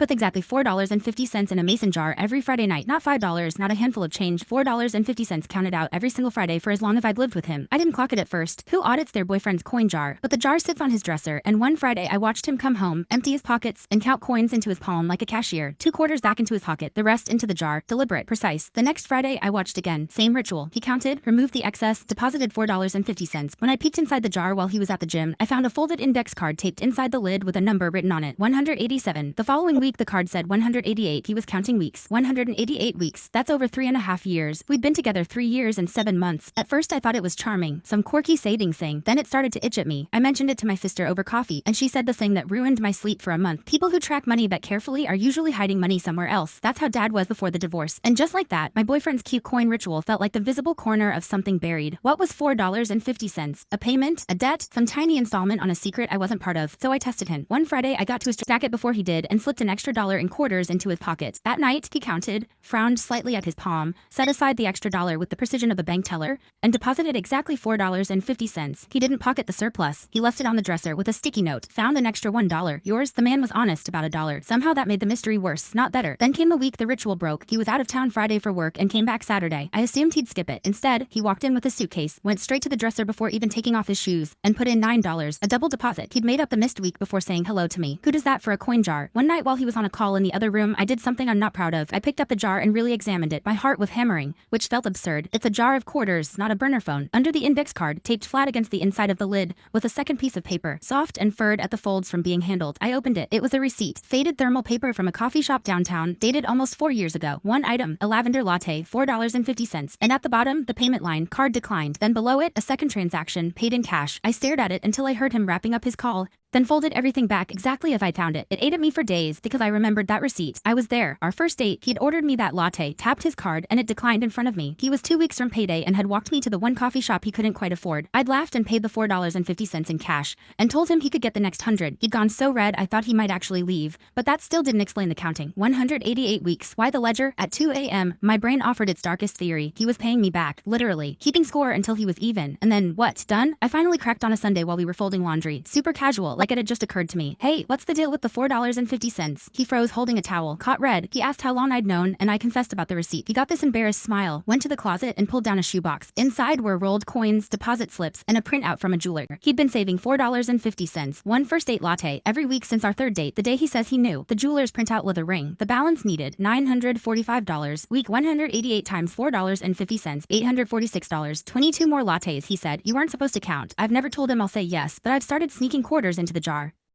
sleep with exactly $4.50 in a mason jar every Friday night. Not $5, not a handful of change, $4.50 counted out every single Friday for as long as I'd lived with him. I didn't clock it at first. Who audits their boyfriend's coin jar? But the jar sits on his dresser, and one Friday I watched him come home, empty his pockets, and count coins into his palm like a cashier. 2 quarters back into his pocket, the rest into the jar. Deliberate, precise. The next Friday I watched again. Same ritual. He counted, removed the excess, deposited $4.50. When I peeked inside the jar while he was at the gym, I found a folded index card taped inside the lid with a number written on it. 187. The following week the card said 188. He was counting weeks. 188 weeks. That's over 3.5 years. We'd been together 3 years and 7 months. At first I thought it was charming. Some quirky savings thing. Then it started to itch at me. I mentioned it to my sister over coffee, and she said the thing that ruined my sleep for a month. People who track money that carefully are usually hiding money somewhere else. That's how Dad was before the divorce. And just like that, my boyfriend's cute coin ritual felt like the visible corner of something buried. What was $4.50? A payment? A debt? Some tiny installment on a secret I wasn't part of. So I tested him. One Friday I got to stack it before he did and slipped an extra dollar in quarters into his pocket. That night, he counted, frowned slightly at his palm, set aside the extra dollar with the precision of a bank teller, and deposited exactly $4.50. He didn't pocket the surplus. He left it on the dresser with a sticky note. Found an extra $1. Yours? The man was honest about $1. Somehow that made the mystery worse, not better. Then came the week the ritual broke. He was out of town Friday for work and came back Saturday. I assumed he'd skip it. Instead, he walked in with a suitcase, went straight to the dresser before even taking off his shoes, and put in $9, a double deposit. He'd made up the missed week before saying hello to me. Who does that for a coin jar? One night while he was on a call in the other room, I did something I'm not proud of. I picked up the jar and really examined it. My heart was hammering, which felt absurd. It's a jar of quarters, not a burner phone. Under the index card, taped flat against the inside of the lid, was a second piece of paper, soft and furred at the folds from being handled. I opened it. It was a receipt. Faded thermal paper from a coffee shop downtown, dated almost 4 years ago. One item, a lavender latte, $4.50. And at the bottom, the payment line, card declined. Then below it, a second transaction, paid in cash. I stared at it until I heard him wrapping up his call, then folded everything back exactly as I found it. It ate at me for days because I remembered that receipt. I was there. Our first date, he'd ordered me that latte, tapped his card, and it declined in front of me. He was 2 weeks from payday and had walked me to the one coffee shop he couldn't quite afford. I'd laughed and paid the $4.50 in cash, and told him he could get the next 100. He'd gone so red I thought he might actually leave, but that still didn't explain the counting. 188 weeks. Why the ledger? At 2 a.m., my brain offered its darkest theory. He was paying me back, literally, keeping score until he was even. And then, what? Done? I finally cracked on a Sunday while we were folding laundry. Super casual, like it had just occurred to me. Hey, what's the deal with the $4.50? He froze, holding a towel, caught red. He asked how long I'd known, and I confessed about the receipt. He got this embarrassed smile, went to the closet, and pulled down a shoebox. Inside were rolled coins, deposit slips, and a printout from a jeweler. He'd been saving $4.50, one first date latte, every week since our third date, the day he says he knew. The jeweler's printout with a ring. The balance needed, $945. Week 188 times $4.50, $846. 22 more lattes, he said. You weren't supposed to count. I've never told him I'll say yes, but I've started sneaking quarters into the jar.